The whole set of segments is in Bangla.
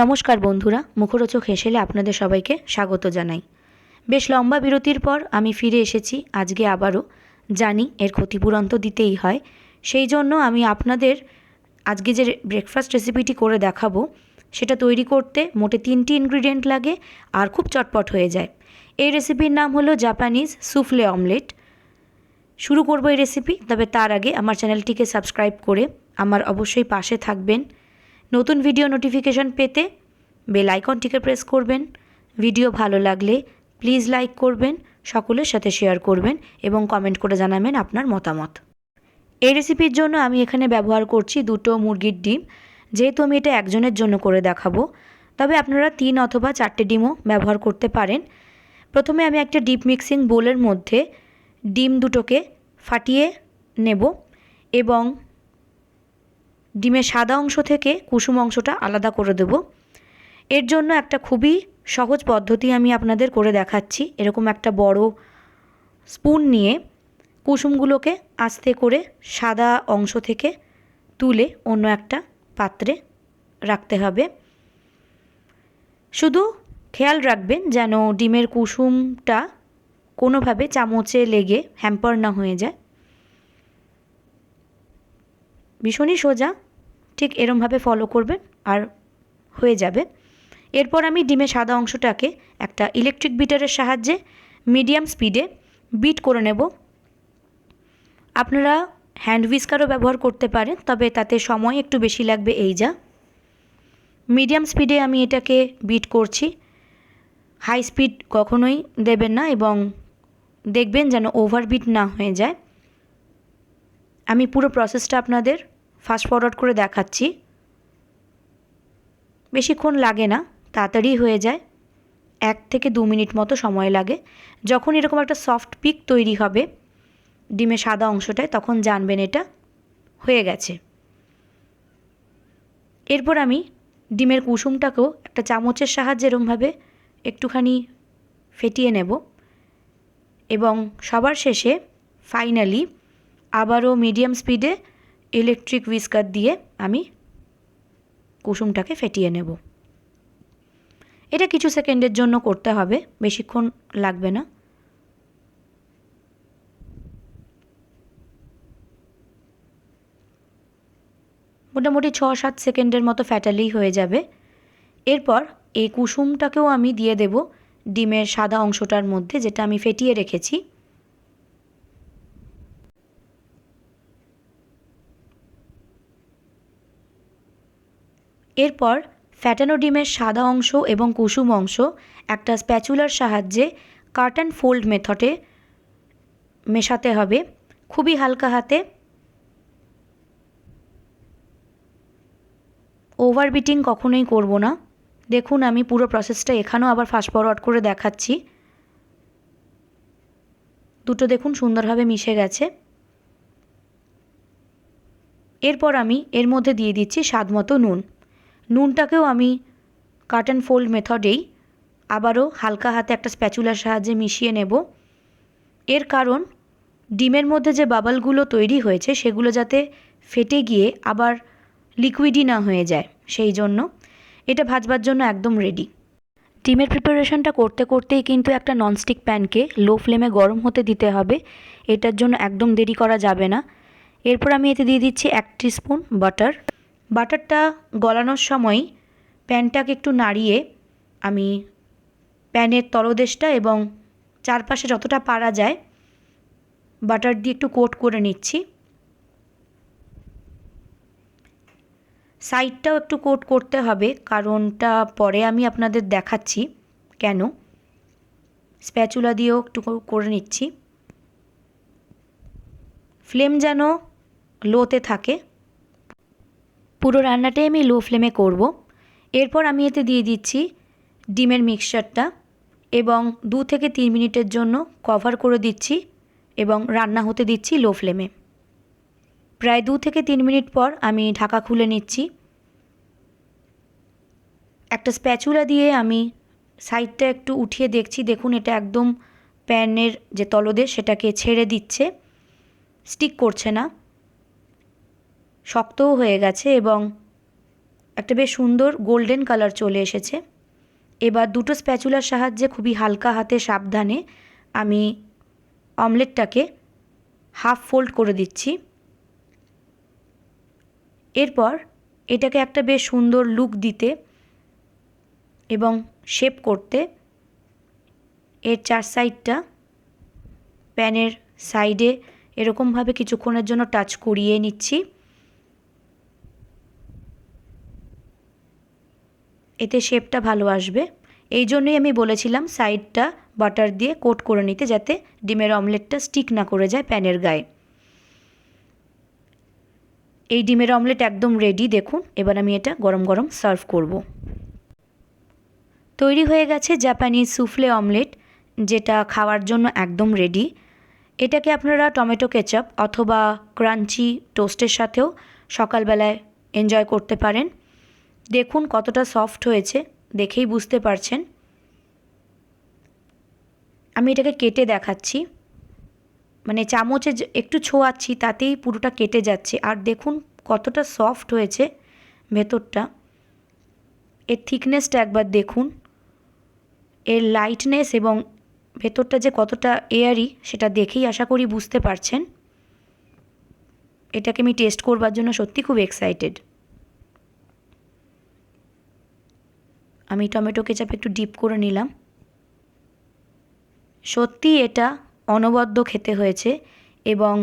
নমস্কার বন্ধুরা, মুখরোচক হেসেলে আপনাদের সবাইকে স্বাগত জানাই। বেশ লম্বা বিরতির পর আমি ফিরে এসেছি আজকে আবারও। জানি এর ক্ষতিপূরণ তো দিতেই হয়, সেই জন্য আমি আপনাদের আজকে যে ব্রেকফাস্ট রেসিপিটি করে দেখাবো সেটা তৈরি করতে মোটে 3টি ইনগ্রিডিয়েন্ট লাগে আর খুব চটপট হয়ে যায়। এই রেসিপির নাম হলো জাপানিজ সুফলে অমলেট। শুরু করবো এই রেসিপি, তবে তার আগে আমার চ্যানেলটিকে সাবস্ক্রাইব করে আমার অবশ্যই পাশে থাকবেন। নতুন ভিডিও নোটিফিকেশান পেতে বেল আইকনটিকে প্রেস করবেন। ভিডিও ভালো লাগলে প্লিজ লাইক করবেন, সকলের সাথে শেয়ার করবেন এবং কমেন্ট করে জানাবেন আপনার মতামত। এই রেসিপির জন্য আমি এখানে ব্যবহার করছি 2টো মুরগির ডিম। যেহেতু আমি এটা একজনের জন্য করে দেখাবো, তবে আপনারা 3 অথবা 4টে ডিমও ব্যবহার করতে পারেন। প্রথমে আমি একটা ডিপ মিক্সিং বোলের মধ্যে ডিম দুটোকে ফাটিয়ে নেব এবং ডিমের সাদা অংশ থেকে কুসুম অংশটা আলাদা করে দেব। এর জন্য একটা খুবই সহজ পদ্ধতি আমি আপনাদের করে দেখাচ্ছি। এরকম একটা বড় স্পুন নিয়ে কুসুমগুলোকে আস্তে করে সাদা অংশ থেকে তুলে অন্য একটা পাত্রে রাখতে হবে। শুধু খেয়াল রাখবেন যেন ডিমের কুসুমটা কোনোভাবে চামচে লেগে হ্যাম্পার না হয়ে যায়। ভীষণই সোজা, ঠিক এরমভাবে ফলো করবেন আর হয়ে যাবে। এরপর আমি ডিমের সাদা অংশটাকে একটা ইলেকট্রিক বিটারের সাহায্যে মিডিয়াম স্পিডে বিট করে নেব। আপনারা হ্যান্ড হুইস্কারও ব্যবহার করতে পারেন, তবে তাতে সময় একটু বেশি লাগবে। এই যা মিডিয়াম স্পিডে আমি এটাকে বিট করছি। হাই স্পিড কখনোই দেবেন না এবং দেখবেন যেন ওভারবিট না হয়ে যায়। আমি পুরো প্রসেসটা আপনাদের ফাস্ট ফরওয়ার্ড করে দেখাচ্ছি। বেশিক্ষণ লাগে না, তাড়াতাড়ি হয়ে যায়। 1 থেকে 2 মিনিট মতো সময় লাগে। যখন এরকম একটা সফট পিক তৈরি হবে ডিমের সাদা অংশটায়, তখন জানবেন এটা হয়ে গেছে। এরপর আমি ডিমের কুসুমটাকেও একটা চামচের সাহায্যে এরকমভাবে একটুখানি ফেটিয়ে নেব এবং সবার শেষে ফাইনালি আবারও মিডিয়াম স্পিডে ইলেকট্রিক হুইস্কার দিয়ে আমি কুসুমটাকে ফেটিয়ে নেব। এটা কিছু সেকেন্ডের জন্য করতে হবে, বেশিক্ষণ লাগবে না। মোটামুটি 6-7 সেকেন্ডের মতো ফ্যাটালেই হয়ে যাবে। এরপর এই কুসুমটাকেও আমি দিয়ে দেব ডিমের সাদা অংশটার মধ্যে, যেটা আমি ফেটিয়ে রেখেছি। এরপর ফ্যাটানো ডিমের সাদা অংশ এবং কুসুম অংশ একটা স্প্যাচুলার সাহায্যে কাট অ্যান্ড ফোল্ড মেথডে মেশাতে হবে খুবই হালকা হাতে। ওভার বিটিং কখনোই করব না। দেখুন আমি পুরো প্রসেসটা এখানেও আবার ফাস্ট ফরওয়ার্ড করে দেখাচ্ছি। দুটো দেখুন সুন্দরভাবে মিশে গেছে। এরপর আমি এর মধ্যে দিয়ে দিচ্ছি স্বাদমতো নুন। নুনটাকেও আমি কাট অ্যান্ড ফোল্ড মেথডেই আবারও হালকা হাতে একটা স্প্যাচুলার সাহায্যে মিশিয়ে নেব। এর কারণ ডিমের মধ্যে যে বাবলগুলো তৈরি হয়েছে সেগুলো যাতে ফেটে গিয়ে আবার লিকুইডই না হয়ে যায়, সেই জন্য এটা ভাজবার জন্য একদম রেডি। ডিমের প্রিপারেশনটা করতে করতেই কিন্তু একটা ননস্টিক প্যানকে লো ফ্লেমে গরম হতে দিতে হবে। এটার জন্য একদম দেরি করা যাবে না। এরপর আমি এতে দিয়ে দিচ্ছি 1 টিস্পুন বাটার। বাটারটা গলানোর সময় প্যানটাকে একটু নাড়িয়ে আমি প্যানের তলদেশটা এবং চারপাশে যতটা পারা যায় বাটার দিয়ে একটু কোট করে নিচ্ছি। সাইডটাও একটু কোট করতে হবে, কারণটা পরে আমি আপনাদের দেখাচ্ছি কেন। স্প্যাচুলা দিয়েও একটু করে নিচ্ছি। ফ্লেম যেন লোতে থাকে, পুরো রান্নাটাই আমি লো ফ্লেমে করব। এরপর আমি এতে দিয়ে দিচ্ছি ডিমের মিক্সচারটা এবং 2 থেকে 3 মিনিটের জন্য কভার করে দিচ্ছি এবং রান্না হতে দিচ্ছি লো ফ্লেমে। প্রায় 2 থেকে 3 মিনিট পর আমি ঢাকা খুলে নিচ্ছি। একটা স্প্যাচুলা দিয়ে আমি সাইডটা একটু উঠিয়ে দেখছি। দেখুন এটা একদম প্যানের যে তলদেশ সেটাকে ছেড়ে দিচ্ছে, স্টিক করছে না, শক্তও হয়ে গেছে এবং একটা বেশ সুন্দর গোল্ডেন কালার চলে এসেছে। এবার দুটো স্প্যাচুলার সাহায্যে খুবই হালকা হাতে সাবধানে আমি অমলেটটাকে হাফ ফোল্ড করে দিচ্ছি। এরপর এটাকে একটা বেশ সুন্দর লুক দিতে এবং শেপ করতে এর চার সাইডটা প্যানের সাইডে এরকমভাবে কিছুক্ষণের জন্য টাচ করিয়ে নিচ্ছি। এতে শেপটা ভালো আসবে। এই জন্যই আমি বলেছিলাম সাইডটা বাটার দিয়ে কোট করে নিতে, যাতে ডিমের অমলেটটা স্টিক না করে যায় প্যানের গায়ে। এই ডিমের অমলেট একদম রেডি দেখুন। এবার আমি এটা গরম গরম সার্ভ করব। তৈরি হয়ে গেছে জাপানিজ সুফলে অমলেট, যেটা খাওয়ার জন্য একদম রেডি। এটাকে আপনারা টমেটো কেচাপ অথবা ক্রাঞ্চি টোস্টের সাথেও সকালবেলায় এনজয় করতে পারেন। দেখুন কতটা সফট হয়েছে, দেখেই বুঝতে পারছেন। আমি এটাকে কেটে দেখাচ্ছি, মানে চামচে একটু ছোঁয়াচ্ছি তাতেই পুরোটা কেটে যাচ্ছে। আর দেখুন কতটা সফট হয়েছে ভেতরটা। এর থিকনেসটা একবার দেখুন, এর লাইটনেস এবং ভেতরটা যে কতটা এয়ারি সেটা দেখেই আশা করি বুঝতে পারছেন। এটাকে আমি টেস্ট করবার জন্য সত্যি খুব এক্সাইটেড। আমি টমেটো কেচাপ একটু ডিপ করে নিলাম। সত্যি এটা অনবদ্য খেতে হয়েছে এবং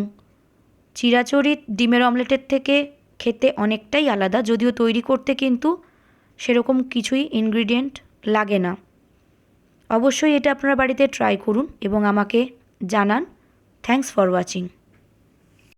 চিরাচরিত ডিমের অমলেটের থেকে খেতে অনেকটাই আলাদা, যদিও তৈরি করতে কিন্তু সেরকম কিছুই ইনগ্রিডিয়েন্ট লাগে না। অবশ্যই এটা আপনারা বাড়িতে ট্রাই করুন এবং আমাকে জানান। Thanks for watching.